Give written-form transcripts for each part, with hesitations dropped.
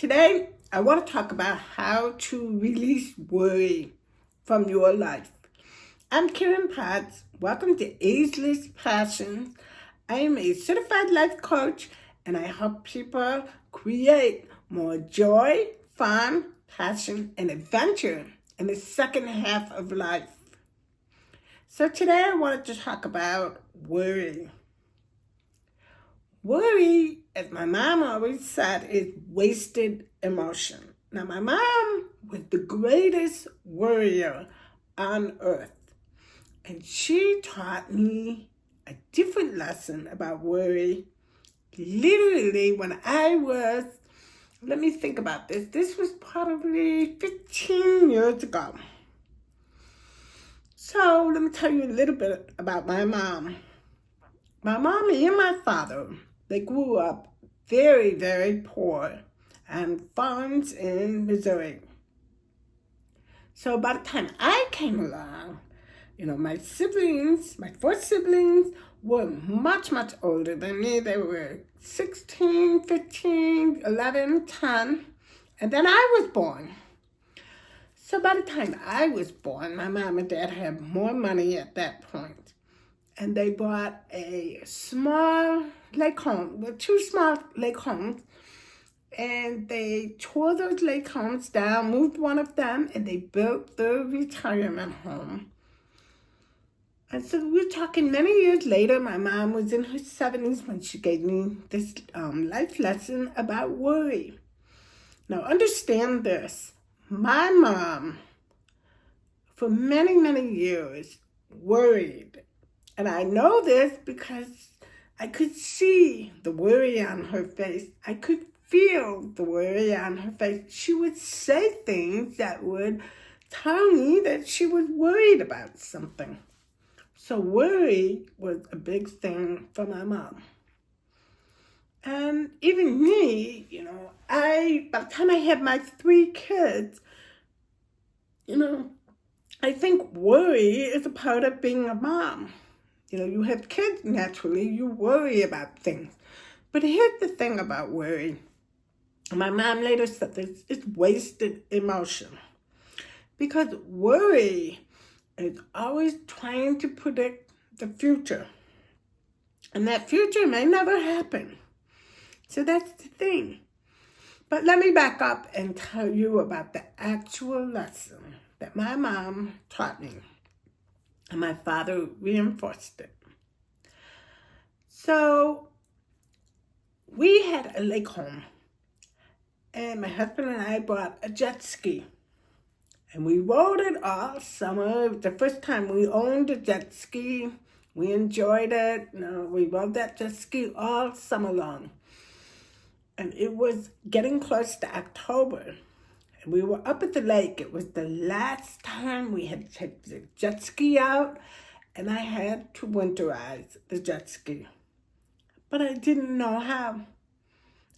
Today, I want to talk about how to release worry from your life. I'm Karen Potts. Welcome to Ageless Passion. I am a certified life coach and I help people create more joy, fun, passion, and adventure in the second half of life. So today I wanted to talk about worry. Worry, as my mom always said, is wasted emotion. Now, my mom was the greatest worrier on earth. And she taught me a different lesson about worry. Literally, when I was, let me think about this. This was probably 15 years ago. So, let me tell you a little bit about my mom. My mom and my father, they grew up very, very poor on farms in Missouri. So by the time I came along, my siblings, my four siblings, were much, much older than me. They were 16, 15, 11, 10, and then I was born. So by the time I was born, my mom and dad had more money at that point. And they bought a small lake home, two small lake homes, and they tore those lake homes down, moved one of them, and they built the retirement home. And so we're talking many years later. My mom was in her 70s when she gave me this life lesson about worry. Now understand this. My mom, for many, many years, worried. And I know this because I could see the worry on her face. I could feel the worry on her face. She would say things that would tell me that she was worried about something. So worry was a big thing for my mom. And even me, by the time I had my 3 kids, I think worry is a part of being a mom. You have kids, naturally, you worry about things. But here's the thing about worry. My mom later said this, it's wasted emotion. Because worry is always trying to predict the future. And that future may never happen. So that's the thing. But let me back up and tell you about the actual lesson that my mom taught me. And my father reinforced it. So we had a lake home. And my husband and I bought a jet ski. And we rode it all summer. It was the first time we owned a jet ski. We enjoyed it. We rode that jet ski all summer long. And it was getting close to October. And we were up at the lake. It was the last time we had to take the jet ski out. And I had to winterize the jet ski. But I didn't know how.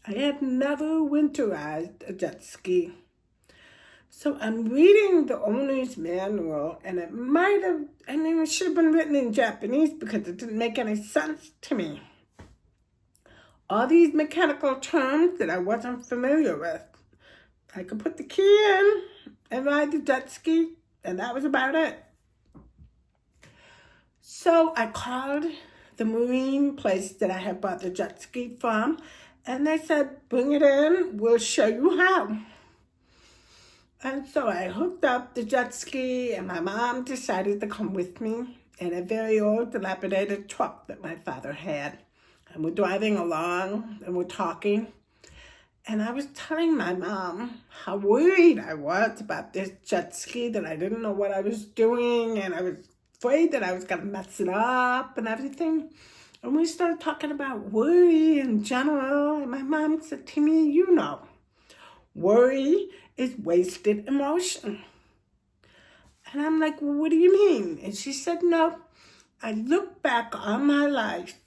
I had never winterized a jet ski. So I'm reading the owner's manual, and it should have been written in Japanese because it didn't make any sense to me. All these mechanical terms that I wasn't familiar with. I could put the key in and ride the jet ski, and that was about it. So I called the marine place that I had bought the jet ski from, and they said, bring it in, we'll show you how. And so I hooked up the jet ski, and my mom decided to come with me in a very old, dilapidated truck that my father had. And we're driving along, and we're talking. And I was telling my mom how worried I was about this jet ski, that I didn't know what I was doing, and I was afraid that I was going to mess it up and everything. And we started talking about worry in general, and my mom said to me, worry is wasted emotion. And I'm like, well, what do you mean? And she said, no, I look back on my life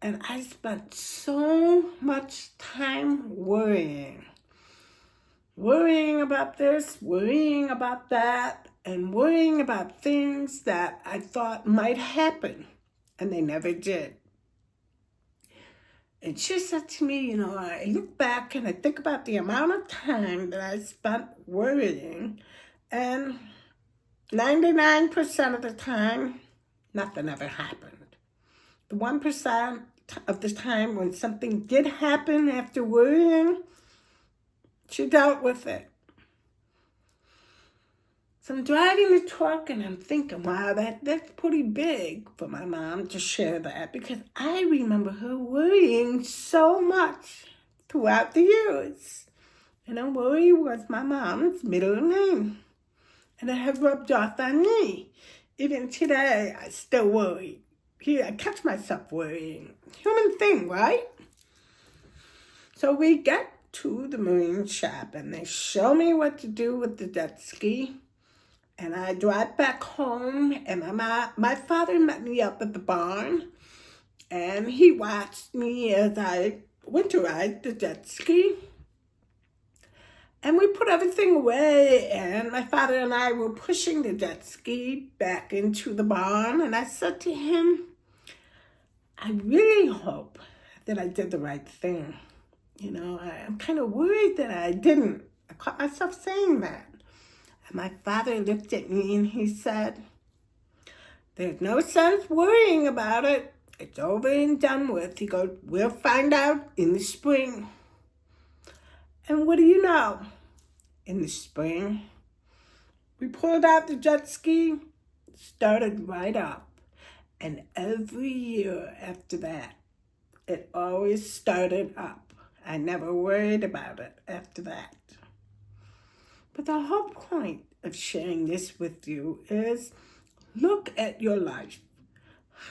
and I spent so much time worrying. Worrying about this, worrying about that, and worrying about things that I thought might happen, and they never did. And she said to me, I look back and I think about the amount of time that I spent worrying, and 99% of the time, nothing ever happened. The 1% of the time when something did happen after worrying, she dealt with it. So I'm driving the truck and I'm thinking, wow, that's pretty big for my mom to share that, because I remember her worrying so much throughout the years. And worry was my mom's middle name. And it had rubbed off on me. Even today, I still worry. I catch myself worrying. Human thing, right? So we get to the marine shop and they show me what to do with the jet ski. And I drive back home, and my father met me up at the barn, and he watched me as I winterized the jet ski. And we put everything away, and my father and I were pushing the jet ski back into the barn, and I said to him, I really hope that I did the right thing. I'm kind of worried that I didn't. I caught myself saying that. And my father looked at me and he said, there's no sense worrying about it. It's over and done with. He goes, we'll find out in the spring. And what do you know? In the spring, we pulled out the jet ski, started right up. And every year after that, it always started up. I never worried about it after that. But the whole point of sharing this with you is look at your life.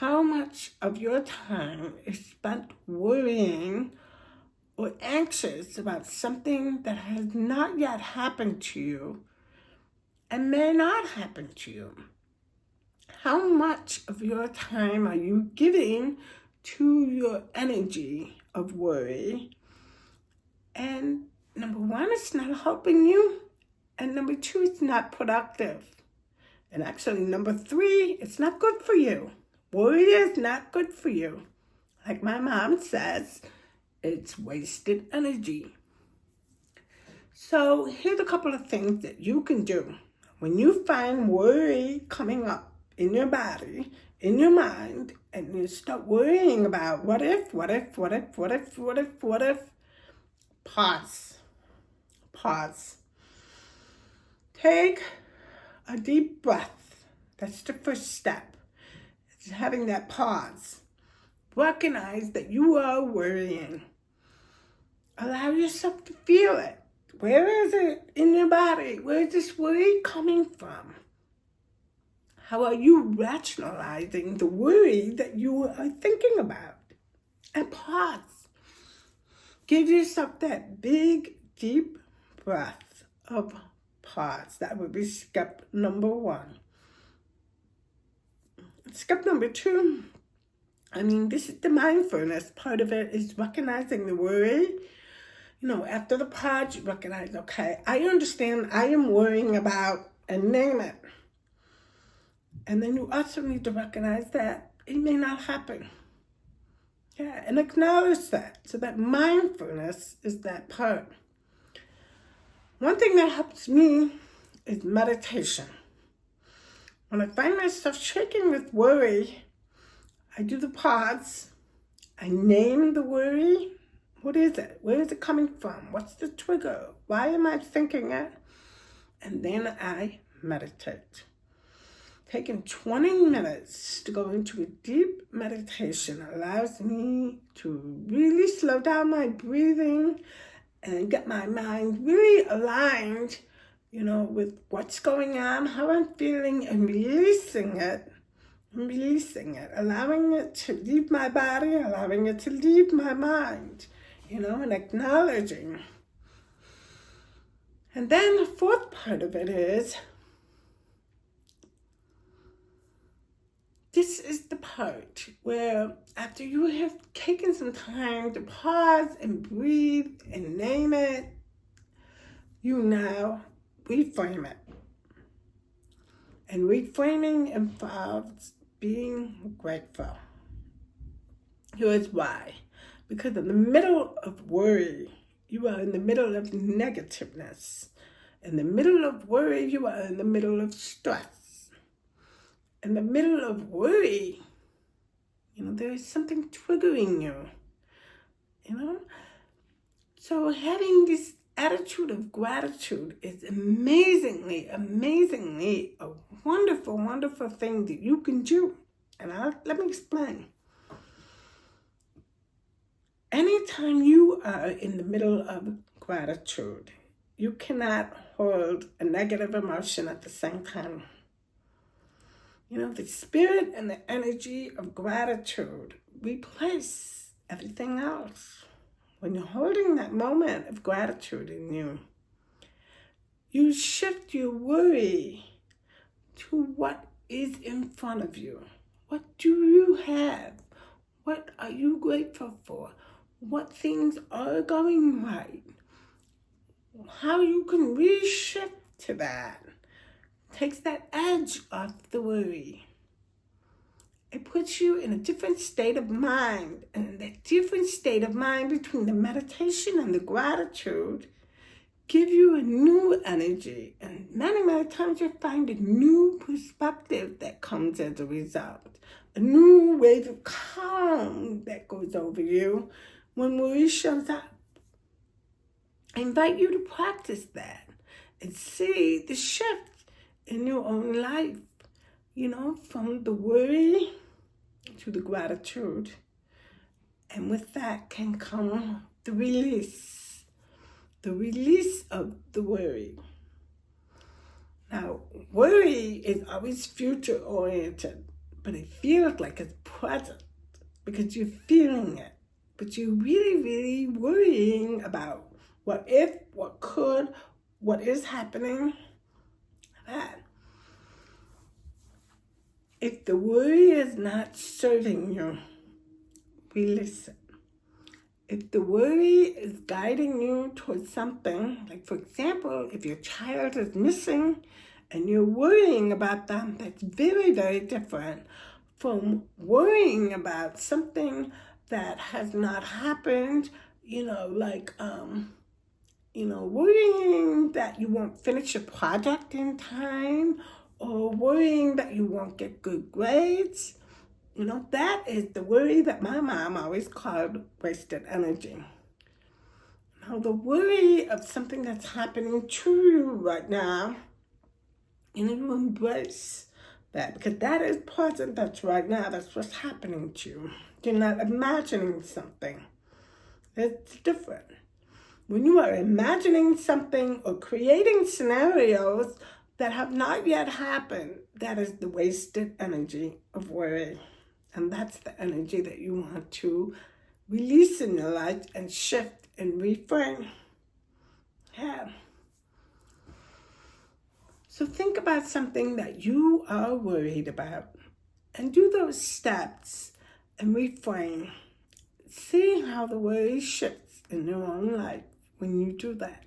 How much of your time is spent worrying or anxious about something that has not yet happened to you and may not happen to you? How much of your time are you giving to your energy of worry? And number one, it's not helping you. And number two, it's not productive. And actually, number three, it's not good for you. Worry is not good for you. Like my mom says, it's wasted energy. So here's a couple of things that you can do. When you find worry coming up in your body, in your mind, and you start worrying about what if, pause. Take a deep breath. That's the first step. It's having that pause. Recognize that you are worrying. Allow yourself to feel it. Where is it in your body? Where is this worry coming from? How are you rationalizing the worry that you are thinking about? And pause. Give yourself that big, deep breath of pause. That would be step number one. Step number two, this is the mindfulness part of it, is recognizing the worry. After the pause, you recognize, okay, I understand I am worrying about, and name it. And then you also need to recognize that it may not happen. Yeah, and acknowledge that. So that mindfulness is that part. One thing that helps me is meditation. When I find myself shaking with worry, I do the pause. I name the worry. What is it? Where is it coming from? What's the trigger? Why am I thinking it? And then I meditate. Taking 20 minutes to go into a deep meditation allows me to really slow down my breathing and get my mind really aligned, with what's going on, how I'm feeling, and releasing it, allowing it to leave my body, allowing it to leave my mind, and acknowledging. And then the fourth part of it is, this is the part where after you have taken some time to pause and breathe and name it, you now reframe it. And reframing involves being grateful. Here's why. Because in the middle of worry, you are in the middle of negativeness. In the middle of worry, you are in the middle of stress. In the middle of worry, there is something triggering you, So having this attitude of gratitude is amazingly a wonderful, wonderful thing that you can do. And let me explain. Anytime you are in the middle of gratitude, you cannot hold a negative emotion at the same time. The spirit and the energy of gratitude replace everything else. When you're holding that moment of gratitude in you, you shift your worry to what is in front of you. What do you have? What are you grateful for? What things are going right? How you can reshift to that takes that edge off the worry. It puts you in a different state of mind. And that different state of mind between the meditation and the gratitude give you a new energy. And many, many times you find a new perspective that comes as a result. A new wave of calm that goes over you when worry shows up. I invite you to practice that and see the shift in your own life, from the worry to the gratitude. And with that can come the release of the worry. Now, worry is always future-oriented, but it feels like it's present because you're feeling it. But you're really, really worrying about what if, what could, what is happening. That. If the worry is not serving you, release it. If the worry is guiding you towards something, like for example, if your child is missing and you're worrying about them, that's very, very different from worrying about something that has not happened, worrying that you won't finish your project in time, or worrying that you won't get good grades. That is the worry that my mom always called wasted energy. Now, the worry of something that's happening to you right now, you embrace that, because that is present, that's right now, that's what's happening to you. You're not imagining something. It's different. When you are imagining something or creating scenarios that have not yet happened, that is the wasted energy of worry. And that's the energy that you want to release in your life and shift and reframe. Yeah. So think about something that you are worried about and do those steps and reframe. See how the worry shifts in your own life when you do that.